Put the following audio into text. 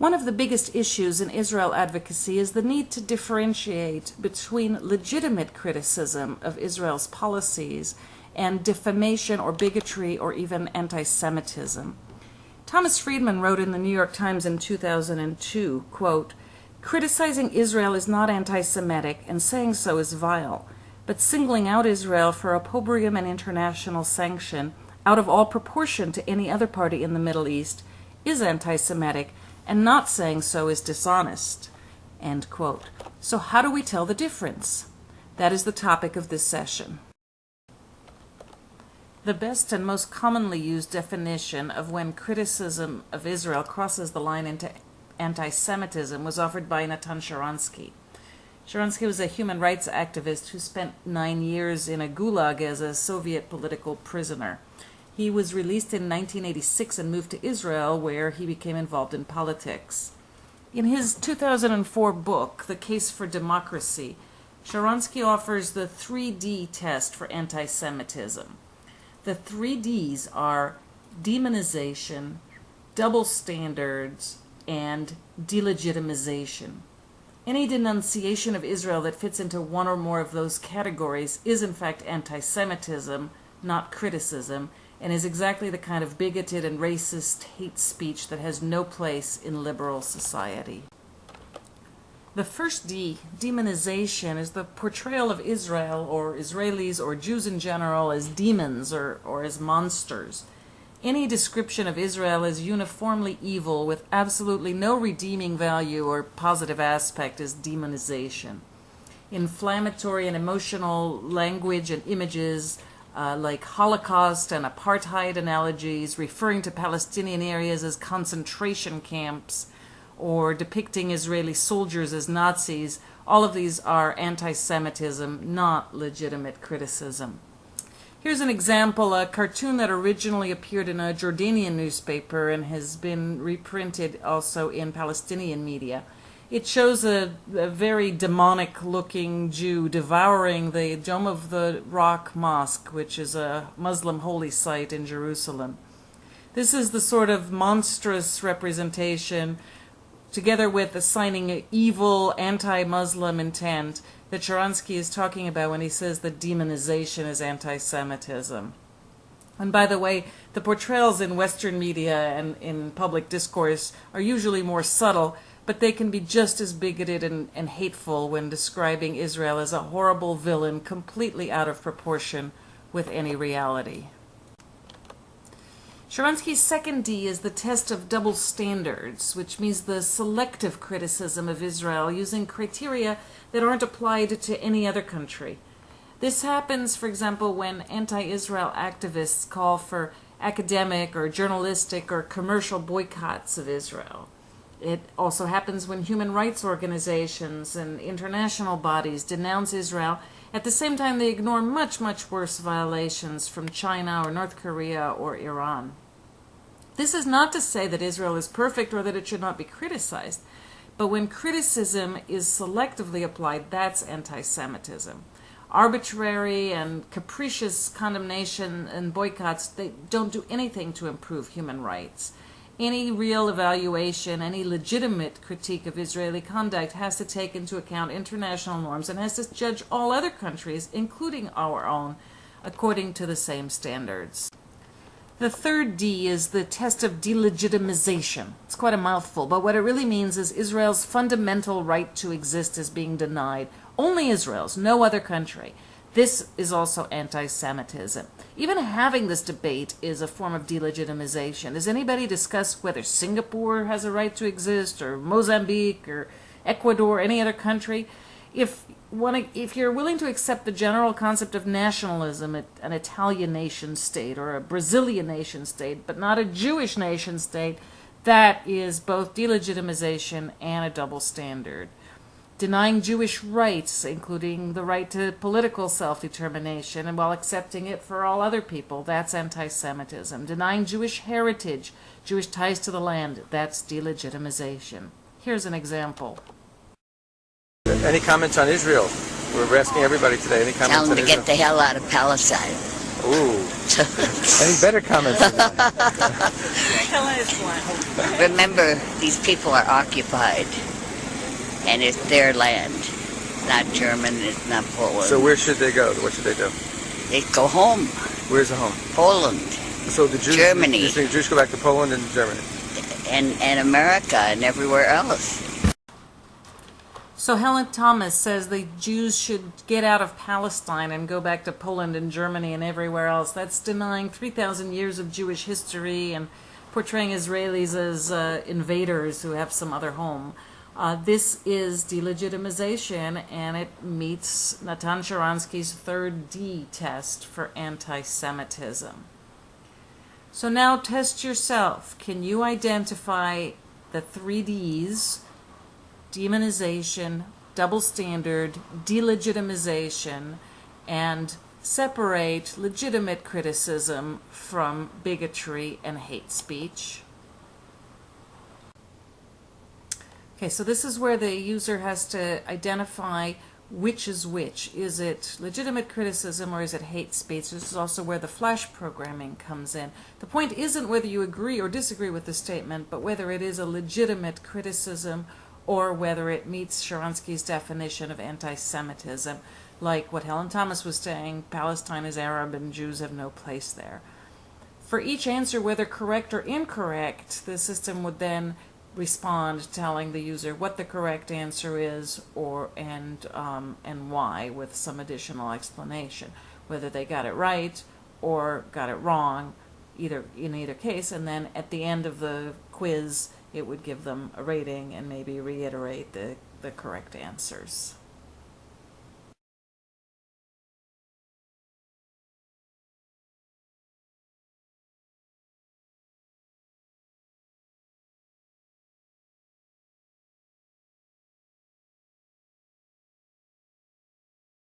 One of the biggest issues in Israel advocacy is the need to differentiate between legitimate criticism of Israel's policies and defamation or bigotry or even anti-Semitism. Thomas Friedman wrote in the New York Times in 2002, quote, "Criticizing Israel is not anti-Semitic, and saying so is vile, but singling out Israel for opprobrium and international sanction out of all proportion to any other party in the Middle East is anti-Semitic, and not saying so is dishonest." End quote. So how do we tell the difference? That is the topic of this session. The best and most commonly used definition of when criticism of Israel crosses the line into anti-Semitism was offered by Natan Sharansky. Sharansky was a human rights activist who spent 9 years in a gulag as a Soviet political prisoner. He was released in 1986 and moved to Israel, where he became involved in politics. In his 2004 book, The Case for Democracy, Sharansky offers the 3D test for anti-Semitism. The 3Ds are demonization, double standards, and delegitimization. Any denunciation of Israel that fits into one or more of those categories is in fact anti-Semitism, not criticism, and is exactly the kind of bigoted and racist hate speech that has no place in liberal society. The first D, demonization, is the portrayal of Israel or Israelis or Jews in general as demons or as monsters. Any description of Israel as uniformly evil with absolutely no redeeming value or positive aspect is demonization. Inflammatory and emotional language and images like Holocaust and apartheid analogies, referring to Palestinian areas as concentration camps, or depicting Israeli soldiers as Nazis, all of these are anti-Semitism, not legitimate criticism. Here's an example, a cartoon that originally appeared in a Jordanian newspaper and has been reprinted also in Palestinian media. It shows a very demonic-looking Jew devouring the Dome of the Rock Mosque, which is a Muslim holy site in Jerusalem. This is the sort of monstrous representation, together with assigning evil, anti-Muslim intent, that Sharansky is talking about when he says that demonization is anti-Semitism. And by the way, the portrayals in Western media and in public discourse are usually more subtle, but they can be just as bigoted and hateful when describing Israel as a horrible villain completely out of proportion with any reality. Sharansky's second D is the test of double standards, which means the selective criticism of Israel using criteria that aren't applied to any other country. This happens, for example, when anti-Israel activists call for academic or journalistic or commercial boycotts of Israel. It also happens when human rights organizations and international bodies denounce Israel. At the same time, they ignore much, much worse violations from China or North Korea or Iran. This is not to say that Israel is perfect or that it should not be criticized, but when criticism is selectively applied, that's anti-Semitism. Arbitrary and capricious condemnation and boycotts, they don't do anything to improve human rights. Any real evaluation, any legitimate critique of Israeli conduct has to take into account international norms and has to judge all other countries, including our own, according to the same standards. The third D is the test of delegitimization. It's quite a mouthful, but what it really means is Israel's fundamental right to exist is being denied. Only Israel's, no other country. This is also anti-Semitism. Even having this debate is a form of delegitimization. Does anybody discuss whether Singapore has a right to exist, or Mozambique, or Ecuador, any other country? If you're willing to accept the general concept of nationalism, an Italian nation state or a Brazilian nation state, but not a Jewish nation state, that is both delegitimization and a double standard. Denying Jewish rights, including the right to political self-determination, and while accepting it for all other people, that's anti-Semitism. Denying Jewish heritage, Jewish ties to the land, that's delegitimization. Here's an example. Any comments on Israel? We're asking everybody today. Any comments on Israel? Tell them to get the hell out of Palestine. Ooh. Any better comments than that? Helen is one. Remember, these people are occupied, and it's their land. It's not German, it's not Poland. So where should they go? What should they do? They go home. Where's the home? Poland. So the Jews, Germany. You're saying Jews go back to Poland and Germany? And America and everywhere else. So Helen Thomas says the Jews should get out of Palestine and go back to Poland and Germany and everywhere else. That's denying 3,000 years of Jewish history and portraying Israelis as invaders who have some other home. This is delegitimization, and it meets Natan Sharansky's third D test for anti-Semitism. So now test yourself. Can you identify the 3 Ds: demonization, double standard, delegitimization, and separate legitimate criticism from bigotry and hate speech? Okay, so this is where the user has to identify which is which. Is it legitimate criticism or is it hate speech? This is also where the flash programming comes in. The point isn't whether you agree or disagree with the statement, but whether it is a legitimate criticism or whether it meets Sharansky's definition of anti-Semitism, like what Helen Thomas was saying, Palestine is Arab and Jews have no place there. For each answer, whether correct or incorrect, the system would then respond telling the user what the correct answer is and why, with some additional explanation, whether they got it right or got it wrong, in either case, and then at the end of the quiz it would give them a rating and maybe reiterate the correct answers.